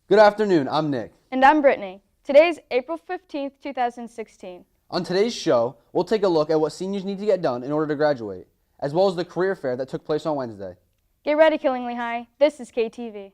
Good afternoon, I'm Nick. And I'm Brittany. Today is April 15th, 2016. On today's show, we'll take a look at what seniors need to get done in order to graduate, as well as the career fair that took place on Wednesday. Get ready, Killingly High. This is KTV.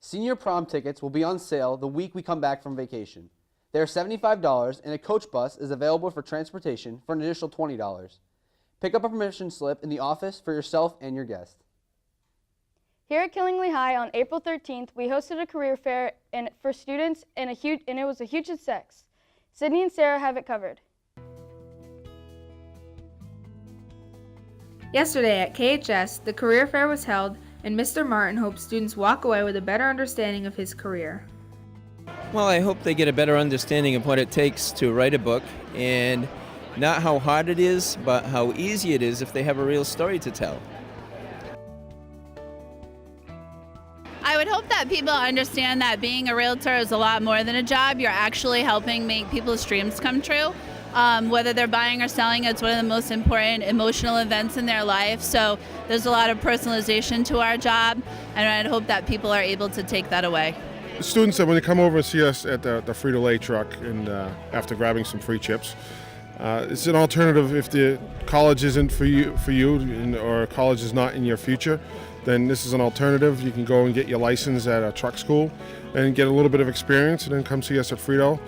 Senior prom tickets will be on sale the week we come back from vacation. They are $75 and a coach bus is available for transportation for an additional $20. Pick up a permission slip in the office for yourself and your guest. Here at Killingly High on April 13th, we hosted a career fair for students and it was a huge success. Sydney and Sarah have it covered. Yesterday at KHS, the career fair was held, and Mr. Martin hopes students walk away with a better understanding of his career. Well, I hope they get a better understanding of what it takes to write a book, and not how hard it is, but how easy it is if they have a real story to tell. I would hope that people understand that being a realtor is a lot more than a job. You're actually helping make people's dreams come true. Whether they're buying or selling, it's one of the most important emotional events in their life. So there's a lot of personalization to our job, and I'd hope that people are able to take that away. Students, when they come over and see us at the Frito-Lay truck and after grabbing some free chips, it's an alternative if the college isn't for you or college is not in your future. Then this is an alternative. You can go and get your license at a truck school and get a little bit of experience, and then come see us at Frito.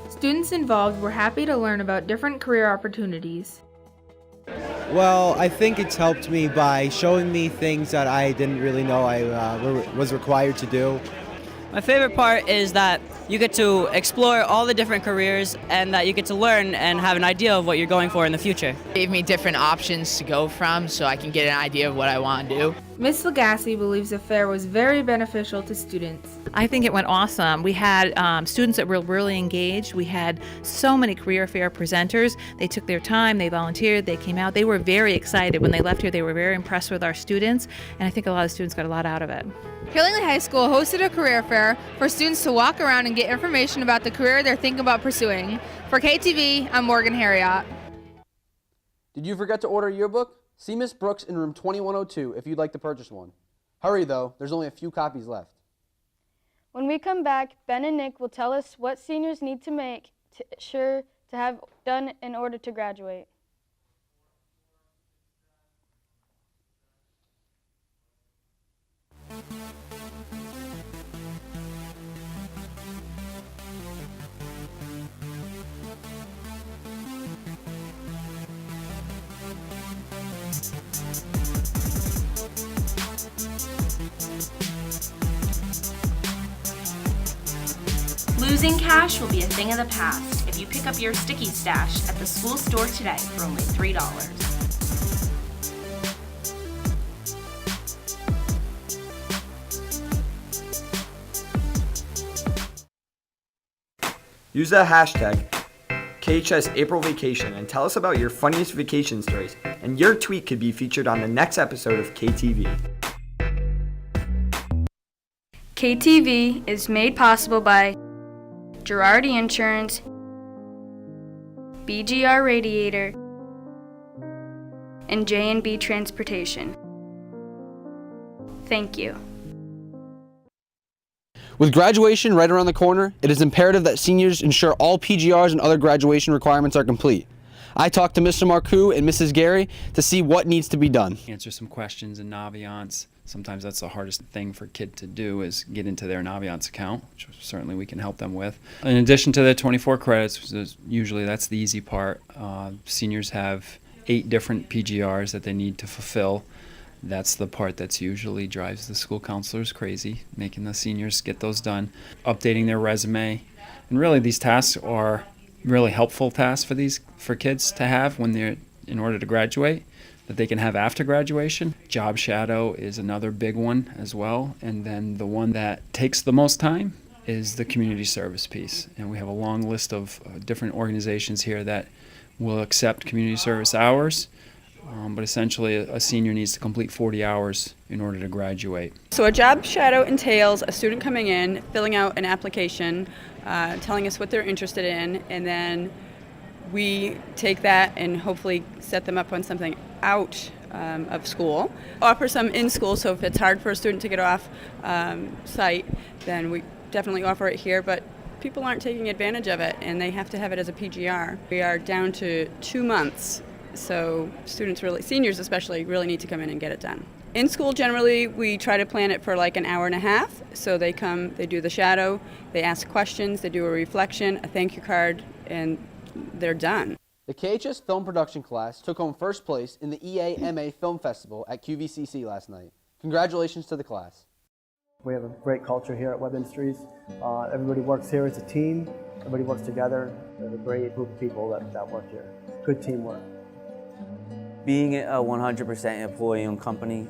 Students involved were happy to learn about different career opportunities. Well, I think it's helped me by showing me things that I didn't really know I was required to do. My favorite part is that you get to explore all the different careers and that you get to learn and have an idea of what you're going for in the future. It gave me different options to go from so I can get an idea of what I want to do. Ms. Lagasse believes the fair was very beneficial to students. I think it went awesome. We had students that were really engaged. We had so many career fair presenters. They took their time, they volunteered, they came out. They were very excited. When they left here, they were very impressed with our students, and I think a lot of students got a lot out of it. Killingly High School hosted a career fair for students to walk around and get information about the career they're thinking about pursuing. For KTV, I'm Morgan Harriott. Did you forget to order a yearbook? See Miss Brooks in room 2102 if you'd like to purchase one. Hurry though, there's only a few copies left. When we come back, Ben and Nick will tell us what seniors need to make sure to have done in order to graduate. Losing cash will be a thing of the past if you pick up your sticky stash at the school store today for only $3. Use the hashtag KHS April Vacation and tell us about your funniest vacation stories, and your tweet could be featured on the next episode of KTV. KTV is made possible by Girardi Insurance, BGR Radiator, and J&B Transportation. Thank you. With graduation right around the corner, it is imperative that seniors ensure all PGRs and other graduation requirements are complete. I talked to Mr. Marcoux and Mrs. Gary to see what needs to be done. Answer some questions in Naviance. Sometimes that's the hardest thing for a kid to do, is get into their Naviance account, which certainly we can help them with. In addition to the 24 credits, usually that's the easy part. Seniors have 8 different PGRs that they need to fulfill. That's the part that's usually drives the school counselors crazy, making the seniors get those done. Updating their resume. And really these tasks are really helpful tasks for kids to have when they're in order to graduate. that they can have after graduation. Job shadow is another big one as well. And then the one that takes the most time is the community service piece. And we have a long list of different organizations here that will accept community service hours. But essentially, a senior needs to complete 40 hours in order to graduate. So a job shadow entails a student coming in, filling out an application, telling us what they're interested in, and then we take that and hopefully set them up on something out of school. Offer some in school, so if it's hard for a student to get off site, then we definitely offer it here, but people aren't taking advantage of it, and they have to have it as a PGR. We are down to 2 months. So students seniors especially, really need to come in and get it done. In school, generally, we try to plan it for like an hour and a half. So they come, they do the shadow, they ask questions, they do a reflection, a thank you card, and they're done. The KHS film production class took home first place in the EAMA Film Festival at QVCC last night. Congratulations to the class. We have a great culture here at Webb Industries. Everybody works here as a team. Everybody works together. We have a great group of people that work here. Good teamwork. Being a 100% employee-owned company,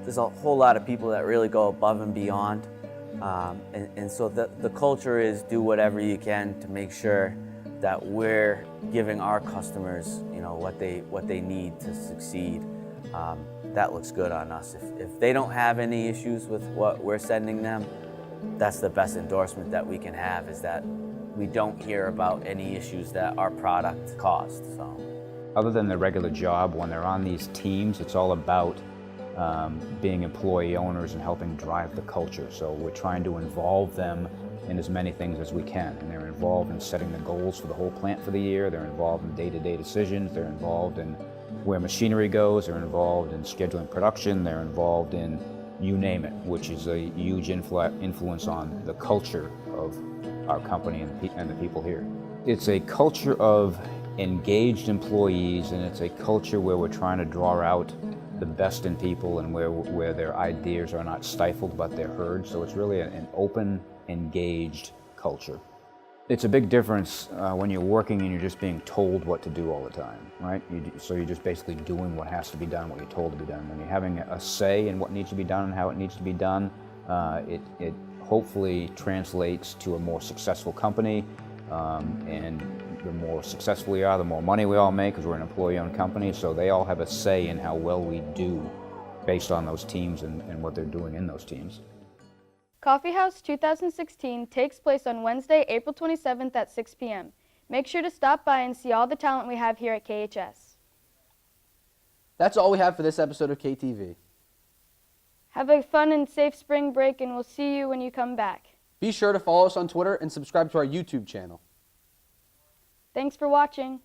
there's a whole lot of people that really go above and beyond. And so the culture is do whatever you can to make sure that we're giving our customers, what they need to succeed. That looks good on us. If they don't have any issues with what we're sending them, that's the best endorsement that we can have, is that we don't hear about any issues that our product caused. So. Other than the regular job, when they're on these teams, it's all about being employee owners and helping drive the culture. So we're trying to involve them in as many things as we can. And they're involved in setting the goals for the whole plant for the year. They're involved in day-to-day decisions. They're involved in where machinery goes. They're involved in scheduling production. They're involved in you name it, which is a huge influence on the culture of our company and the people here. It's a culture of engaged employees, and it's a culture where we're trying to draw out the best in people and where their ideas are not stifled but they're heard. So it's really an open, engaged culture. It's a big difference when you're working and you're just being told what to do all the time, right? So you're just basically doing what has to be done, what you're told to be done. When you're having a say in what needs to be done and how it needs to be done, it hopefully translates to a more successful company, and the more successful we are, the more money we all make, because we're an employee-owned company, so they all have a say in how well we do based on those teams and what they're doing in those teams. Coffee House 2016 takes place on Wednesday, April 27th at 6 p.m. Make sure to stop by and see all the talent we have here at KHS. That's all we have for this episode of KTV. Have a fun and safe spring break, and we'll see you when you come back. Be sure to follow us on Twitter and subscribe to our YouTube channel. Thanks for watching.